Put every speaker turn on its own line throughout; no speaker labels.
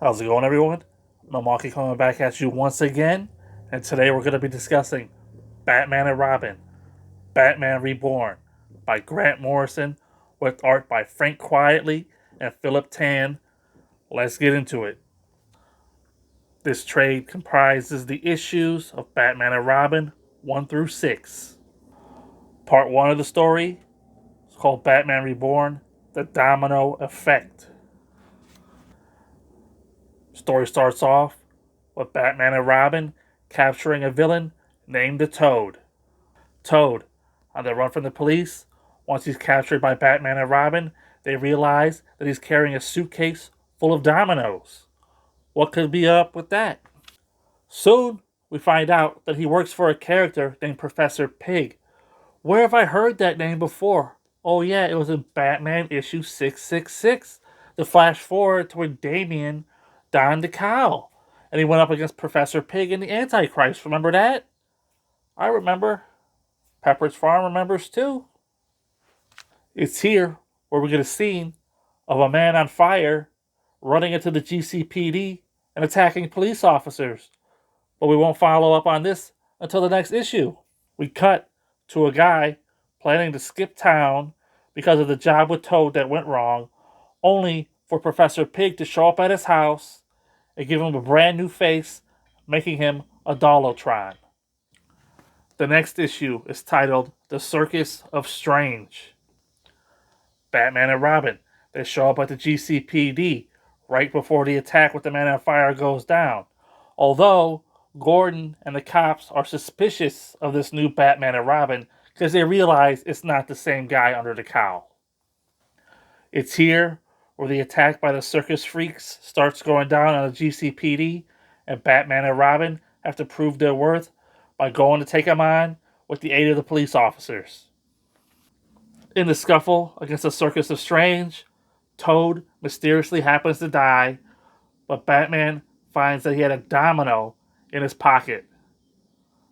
How's it going, everyone? Milwaukee coming back at you once again, and today we're going to be discussing Batman and Robin, Batman Reborn by Grant Morrison, with art by Frank Quietly and Philip Tan. Let's get into it. This trade comprises the issues of Batman and Robin 1 through 6. Part 1 of the story is called Batman Reborn, The Domino Effect. Story starts off with Batman and Robin capturing a villain named the Toad. Toad, on the run from the police, once he's captured by Batman and Robin, they realize that he's carrying a suitcase full of dominoes. What could be up with that? Soon, we find out that he works for a character named Professor Pig. Where have I heard that name before? Oh, yeah, it was in Batman issue 666. The flash forward to when Damian donned the cowl. And he went up against Professor Pig and the Antichrist. Remember that? I remember. Pepperidge Farm remembers too. It's here where we get a scene of a man on fire running into the GCPD and attacking police officers. But we won't follow up on this until the next issue. We cut to a guy planning to skip town because of the job with Toad that went wrong, only for Professor Pig to show up at his house and give him a brand new face, making him a Dollotron. The next issue is titled The Circus of Strange. Batman and Robin, they show up at the GCPD right before the attack with the man on fire goes down. Although Gordon and the cops are suspicious of this new Batman and Robin because they realize it's not the same guy under the cowl. It's here where the attack by the circus freaks starts going down on the GCPD, and Batman and Robin have to prove their worth by going to take him on with the aid of the police officers. In the scuffle against the Circus of Strange, Toad mysteriously happens to die, but Batman finds that he had a domino in his pocket.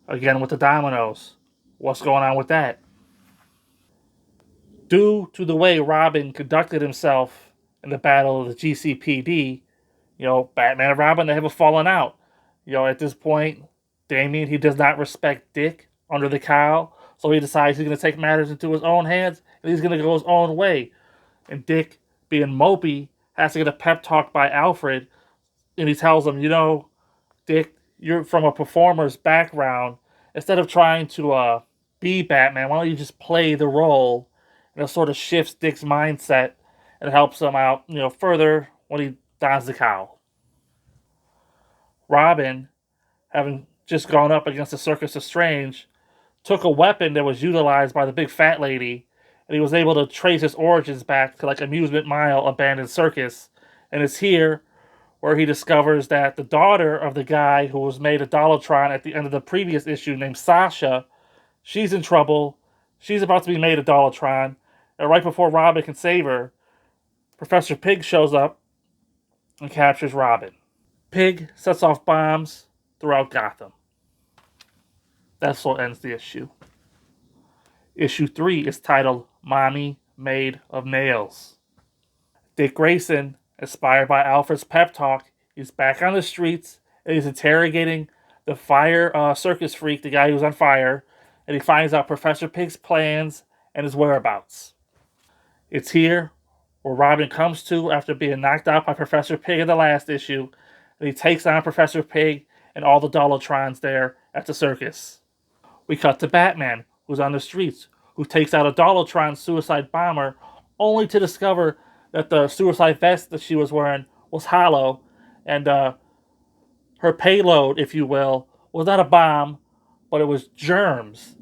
Again with the dominoes. What's going on with that? Due to the way Robin conducted himself in the battle of the GCPD, Batman and Robin, they have a falling out. At this point, Damian, he does not respect Dick under the cowl, so he decides he's going to take matters into his own hands and he's going to go his own way. And Dick, being mopey, has to get a pep talk by Alfred, and he tells him, Dick, you're from a performer's background. Instead of trying to be Batman, why don't you just play the role? And it sort of shifts Dick's mindset and helps him out, further when he dons the cowl. Robin, having just gone up against the Circus of Strange, took a weapon that was utilized by the big fat lady, and he was able to trace his origins back to like Amusement Mile Abandoned Circus. And it's here where he discovers that the daughter of the guy who was made a Dollotron at the end of the previous issue, named Sasha, she's in trouble. She's about to be made a Dollotron, and right before Robin can save her, Professor Pig shows up and captures Robin. Pig sets off bombs throughout Gotham. That's what ends the issue. Issue 3 is titled Mommy Made of Nails. Dick Grayson, inspired by Alfred's pep talk, is back on the streets and he's interrogating the fire circus freak, the guy who's on fire, and he finds out Professor Pig's plans and his whereabouts. It's here where Robin comes to after being knocked out by Professor Pig in the last issue, and he takes on Professor Pig and all the Dollotrons there at the circus. We cut to Batman, who's on the streets, who takes out a Dollotron suicide bomber, only to discover that the suicide vest that she was wearing was hollow, and her payload, if you will, was not a bomb, but it was germs.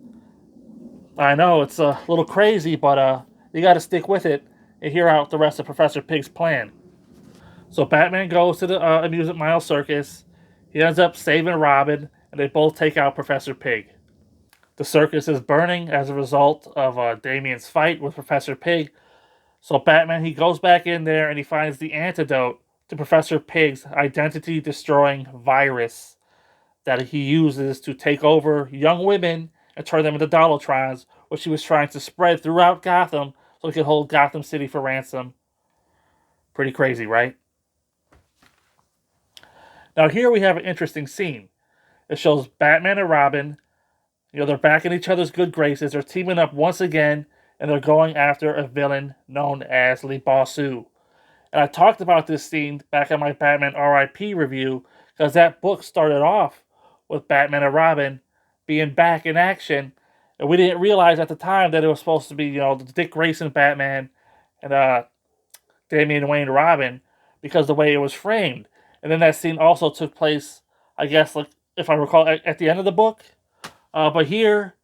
I know, it's a little crazy, but you gotta stick with it and hear out the rest of Professor Pig's plan. So Batman goes to the Amusement Mile Circus, he ends up saving Robin, and they both take out Professor Pig. The circus is burning as a result of Damian's fight with Professor Pig. So Batman, he goes back in there and he finds the antidote to Professor Pig's identity-destroying virus that he uses to take over young women and turn them into Dollotrons, which he was trying to spread throughout Gotham so he could hold Gotham City for ransom. Pretty crazy, right? Now here we have an interesting scene. It shows Batman and Robin. They're back in each other's good graces. They're teaming up once again, and they're going after a villain known as Lee Bossu. And I talked about this scene back in my Batman RIP review because that book started off with Batman and Robin being back in action. And we didn't realize at the time that it was supposed to be, Dick Grayson Batman and Damian Wayne Robin because the way it was framed. And then that scene also took place, I guess, like if I recall, at the end of the book. But here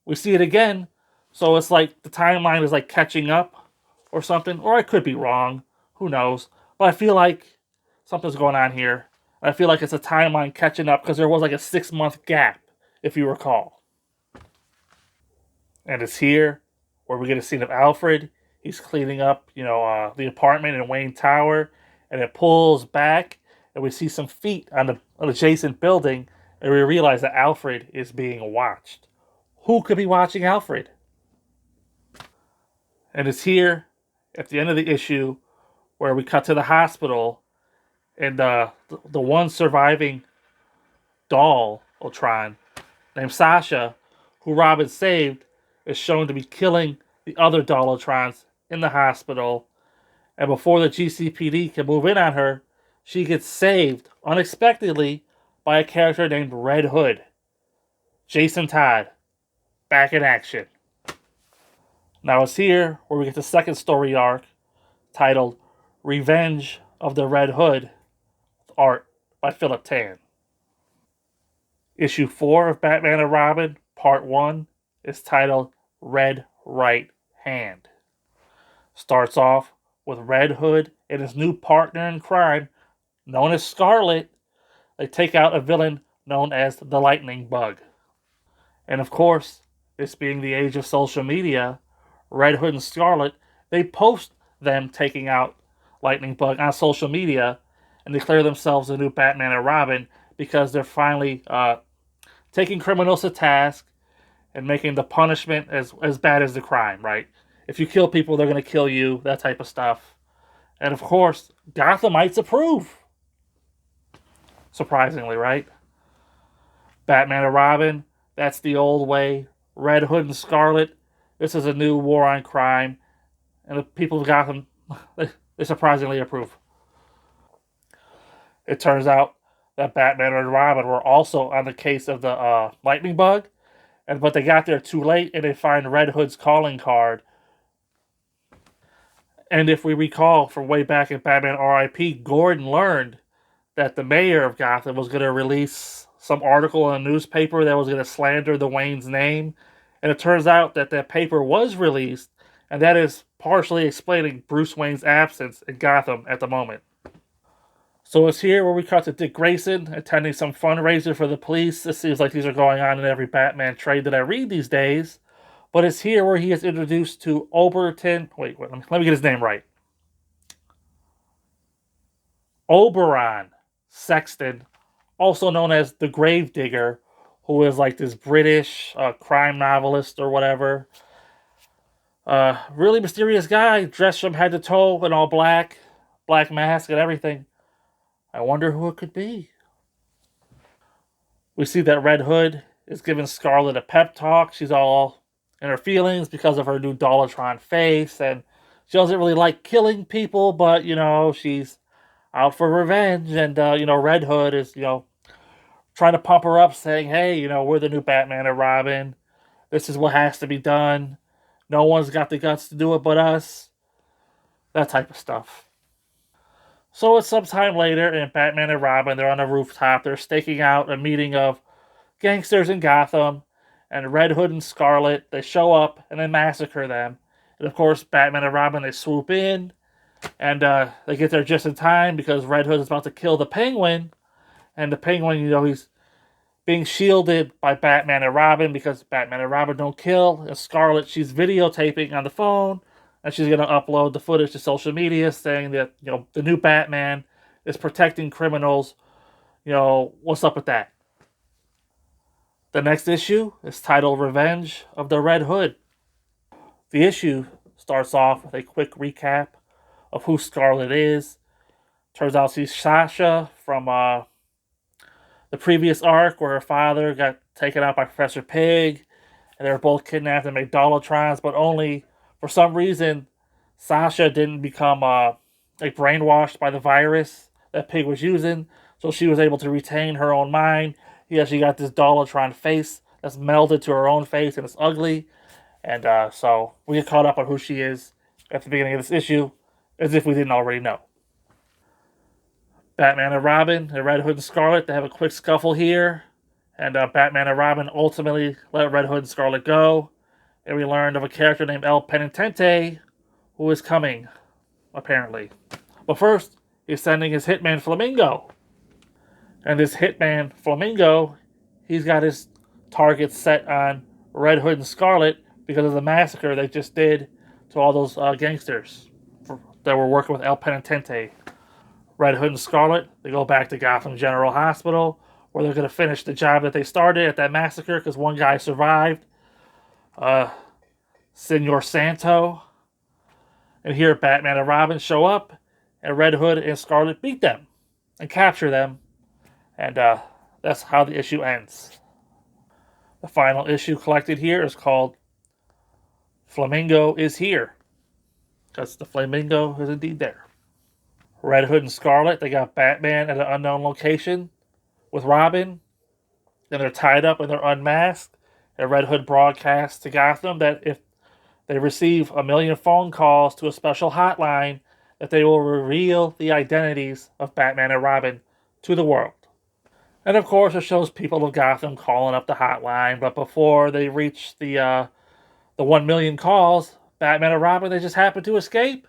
we see it again. So it's like the timeline is like catching up or something. Or I could be wrong. Who knows? But I feel like something's going on here. I feel like it's a timeline catching up because there was like a 6 month gap, if you recall. And it's here where we get a scene of Alfred. He's cleaning up, the apartment in Wayne Tower, and it pulls back, and we see some feet on the adjacent building, and we realize that Alfred is being watched. Who could be watching Alfred? And it's here at the end of the issue where we cut to the hospital, and the one surviving doll, Ultron, named Sasha, who Robin saved, is shown to be killing the other Dollatrons in the hospital. And before the GCPD can move in on her, she gets saved unexpectedly by a character named Red Hood. Jason Todd, back in action. Now it's here where we get the second story arc titled Revenge of the Red Hood, art by Philip Tan. Issue 4 of Batman and Robin, Part 1, is titled Red Right Hand. Starts off with Red Hood and his new partner in crime, known as Scarlet. They take out a villain known as the Lightning Bug. And of course, this being the age of social media, Red Hood and Scarlet, they post them taking out Lightning Bug on social media and declare themselves the new Batman and Robin because they're finally taking criminals to task and making the punishment as bad as the crime, right? If you kill people, they're going to kill you, that type of stuff. And of course, Gothamites approve. Surprisingly, right? Batman and Robin, that's the old way. Red Hood and Scarlet, this is a new war on crime. And the people of Gotham, they surprisingly approve. It turns out that Batman and Robin were also on the case of the Lightning Bug, but they got there too late and they find Red Hood's calling card. And if we recall from way back in Batman RIP, Gordon learned that the mayor of Gotham was going to release some article in a newspaper that was going to slander the Wayne's name. And it turns out that that paper was released, and that is partially explaining Bruce Wayne's absence in Gotham at the moment. So it's here where we cut to Dick Grayson attending some fundraiser for the police. It seems like these are going on in every Batman trade that I read these days. But it's here where he is introduced to Oberton. Wait, let me get his name right. Oberon Sexton, also known as the Gravedigger, who is like this British crime novelist or whatever. Really mysterious guy, dressed from head to toe in all black, black mask and everything. I wonder who it could be. We see that Red Hood is giving Scarlet a pep talk. She's all in her feelings because of her new Dollatron face, and she doesn't really like killing people, but, she's out for revenge, and, Red Hood is, trying to pump her up, saying, hey, we're the new Batman and Robin. This is what has to be done. No one's got the guts to do it but us. That type of stuff. So it's sometime later, and Batman and Robin, they're on a rooftop. They're staking out a meeting of gangsters in Gotham, and Red Hood and Scarlet, they show up and they massacre them. And of course, Batman and Robin, they swoop in, and they get there just in time because Red Hood is about to kill the Penguin. And the Penguin, he's being shielded by Batman and Robin because Batman and Robin don't kill. And Scarlet, she's videotaping on the phone, and she's going to upload the footage to social media saying that, the new Batman is protecting criminals. What's up with that? The next issue is titled Revenge of the Red Hood. The issue starts off with a quick recap of who Scarlet is. Turns out she's Sasha from the previous arc where her father got taken out by Professor Pig, and they were both kidnapped and made Dolatrons, but only for some reason Sasha didn't become like brainwashed by the virus that Pig was using, so she was able to retain her own mind. Yeah, she got this Dolatron face that's melded to her own face, and it's ugly. And so we get caught up on who she is at the beginning of this issue, as if we didn't already know. Batman and Robin, and Red Hood and Scarlet, they have a quick scuffle here, and Batman and Robin ultimately let Red Hood and Scarlet go. And we learned of a character named El Penitente who is coming, apparently. But first, he's sending his hitman Flamingo. And this hitman Flamingo, he's got his targets set on Red Hood and Scarlet because of the massacre they just did to all those gangsters that were working with El Penitente. Red Hood and Scarlet, they go back to Gotham General Hospital, where they're going to finish the job that they started at that massacre because one guy survived. Senor Santo. And here Batman and Robin show up, and Red Hood and Scarlet beat them and capture them. And that's how the issue ends. The final issue collected here is called Flamingo is Here, because the Flamingo is indeed there. Red Hood and Scarlet, they got Batman at an unknown location with Robin, and they're tied up and they're unmasked. And Red Hood broadcasts to Gotham that if they receive 1 million phone calls to a special hotline, that they will reveal the identities of Batman and Robin to the world. And of course, it shows people of Gotham calling up the hotline, but before they reach the 1 million calls, Batman and Robin, they just happen to escape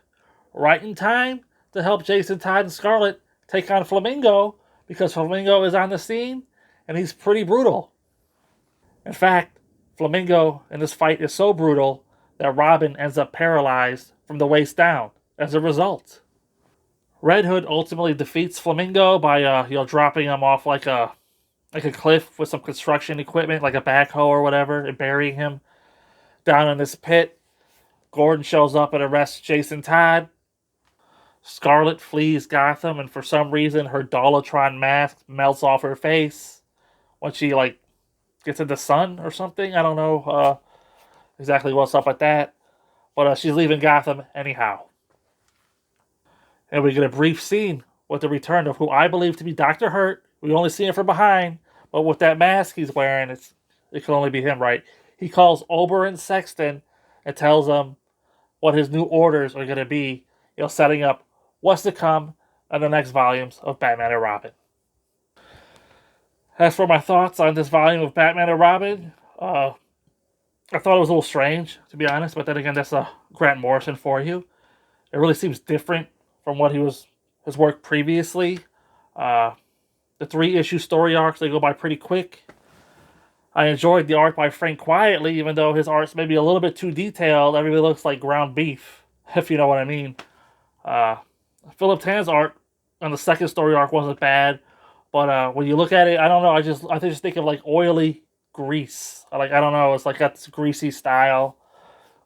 right in time to help Jason Todd and Scarlet take on Flamingo, because Flamingo is on the scene and he's pretty brutal. In fact, Flamingo in this fight is so brutal that Robin ends up paralyzed from the waist down as a result. Red Hood ultimately defeats Flamingo by dropping him off like a cliff with some construction equipment, like a backhoe or whatever, and burying him down in this pit. Gordon shows up and arrests Jason Todd. Scarlet flees Gotham, and for some reason her Dolatron mask melts off her face when she gets in the sun or something. I don't know exactly what's up with that, but she's leaving Gotham anyhow. And we get a brief scene with the return of who I believe to be Dr. Hurt. We only see him from behind, but with that mask he's wearing, it can only be him, right? He calls Oberon Sexton and tells him what his new orders are going to be, setting up what's to come in the next volumes of Batman and Robin. As for my thoughts on this volume of Batman and Robin, I thought it was a little strange, to be honest, but then again, that's Grant Morrison for you. It really seems different from what his work previously. The 3-issue story arcs, they go by pretty quick. I enjoyed the art by Frank Quietly, even though his art's maybe a little bit too detailed. Everybody looks like ground beef, if you know what I mean. Philip Tan's art on the second story arc wasn't bad, but when you look at it, I don't know. I just think of like oily grease. I don't know. It's got this greasy style,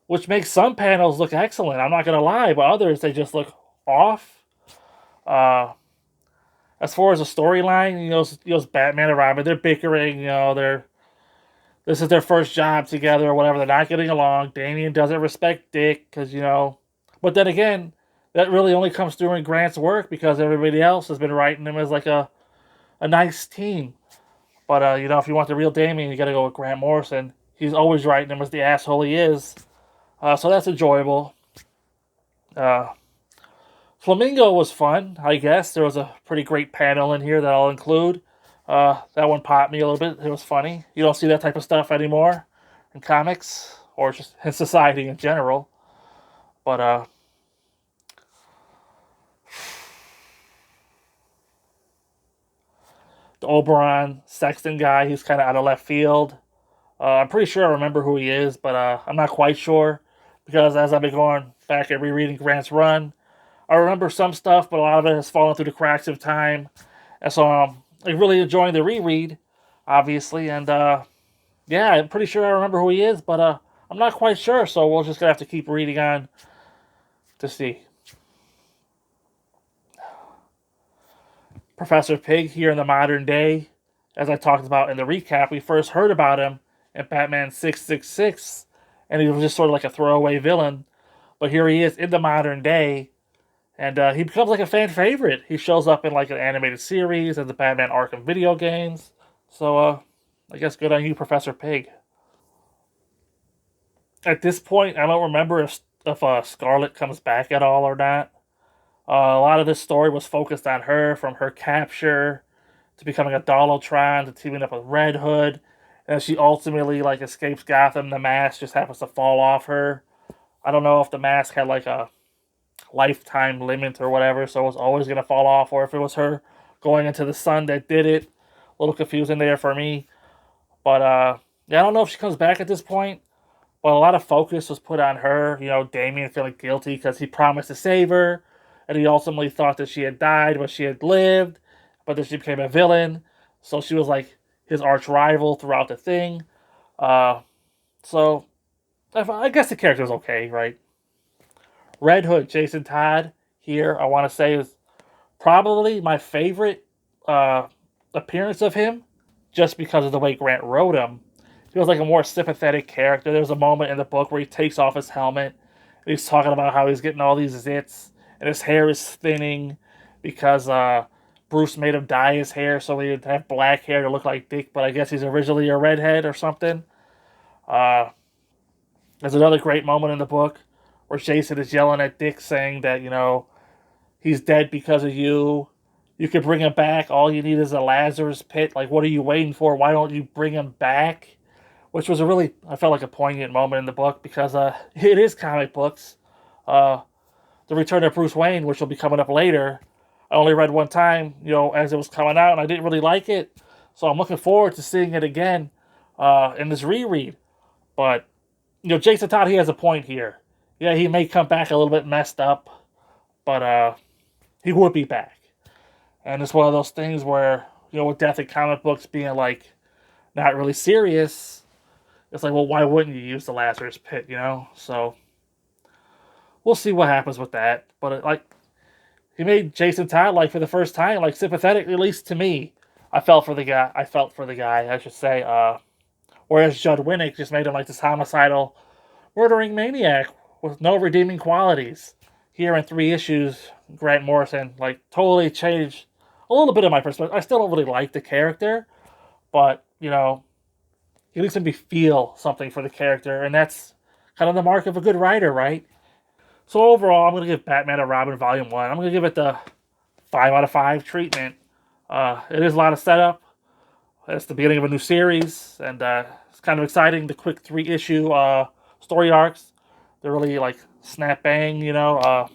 which makes some panels look excellent. I'm not gonna lie, but others they just look off. As far as the storyline, those Batman and Robin, they're bickering. This is their first job together or whatever. They're not getting along. Damian doesn't respect Dick because But then again, that really only comes through in Grant's work because everybody else has been writing him as like a nice team. But if you want the real Damian, you got to go with Grant Morrison. He's always writing him as the asshole he is. So that's enjoyable. Flamingo was fun, I guess. There was a pretty great panel in here that I'll include. That one popped me a little bit. It was funny. You don't see that type of stuff anymore in comics or just in society in general. But the Oberon Sexton guy, he's kind of out of left field. I'm pretty sure I remember who he is, but I'm not quite sure because as I've been going back and rereading Grant's run, I remember some stuff, but a lot of it has fallen through the cracks of time. And so I'm really enjoying the reread, obviously. And yeah, I'm pretty sure I remember who he is, but I'm not quite sure. So we're just going to have to keep reading on to see. Professor Pig here in the modern day as I talked about in the recap, we first heard about him in Batman 666, and he was just sort of like a throwaway villain. But here he is in the modern day, and he becomes like a fan favorite. He shows up in like an animated series and the Batman Arkham video games. So I guess good on you, Professor Pig. At this point, I don't remember if Scarlet comes back at all or not. A lot of this story was focused on her, from her capture to becoming a Dollotron to teaming up with Red Hood, and she ultimately like escapes Gotham. The mask just happens to fall off her. I don't know if the mask had like a lifetime limit or whatever, so it was always gonna fall off, or if it was her going into the sun that did it. A little confusing there for me, but yeah, I don't know if she comes back at this point. But a lot of focus was put on her. You know, Damian feeling guilty because he promised to save her, and he ultimately thought that she had died, but she had lived. But then she became a villain, so she was like his arch rival throughout the thing. Uh, so I guess the character was okay, right? Red Hood, Jason Todd here, I want to say, is probably my favorite uh, appearance of him, just because of the way Grant wrote him. He was like a more sympathetic character. There was a moment in the book where he takes off his helmet and he's talking about how he's getting all these zits and his hair is thinning because Bruce made him dye his hair so he would have black hair to look like Dick, but I guess he's originally a redhead or something. Uh, there's another great moment in the book where Jason is yelling at Dick saying that, you know, he's dead because of you. You could bring him back. All you need is a Lazarus pit. Like, what are you waiting for? Why don't you bring him back? Which was a really, I felt like a poignant moment in the book because it is comic books. The Return of Bruce Wayne, which will be coming up later, I only read one time, you know, as it was coming out, and I didn't really like it. So I'm looking forward to seeing it again in this reread. But, you know, Jason Todd, he has a point here. Yeah, he may come back a little bit messed up, but he would be back. And it's one of those things where, you know, with death in comic books being like not really serious, it's like, well, why wouldn't you use the Lazarus Pit, you know? So we'll see what happens with that. But like, he made Jason Todd, like, for the first time, like, sympathetic, at least to me. I felt for the guy. I should say. Whereas Judd Winnick just made him like this homicidal, murdering maniac with no redeeming qualities. Here in 3 issues, Grant Morrison like totally changed a little bit of my perspective. I still don't really like the character, but you know, he at least made me feel something for the character, and that's kind of the mark of a good writer, right? So overall, I'm going to give Batman and Robin Volume 1, I'm going to give it the 5 out of 5 treatment. It is a lot of setup. It's the beginning of a new series, and it's kind of exciting. The quick 3-issue story arcs, they're really like snap bang, you know,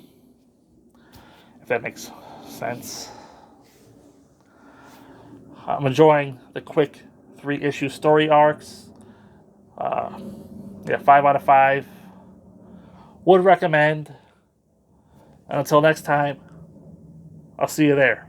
if that makes sense. I'm enjoying the quick 3-issue story arcs. Yeah, 5 out of 5. Would recommend. And until next time, I'll see you there.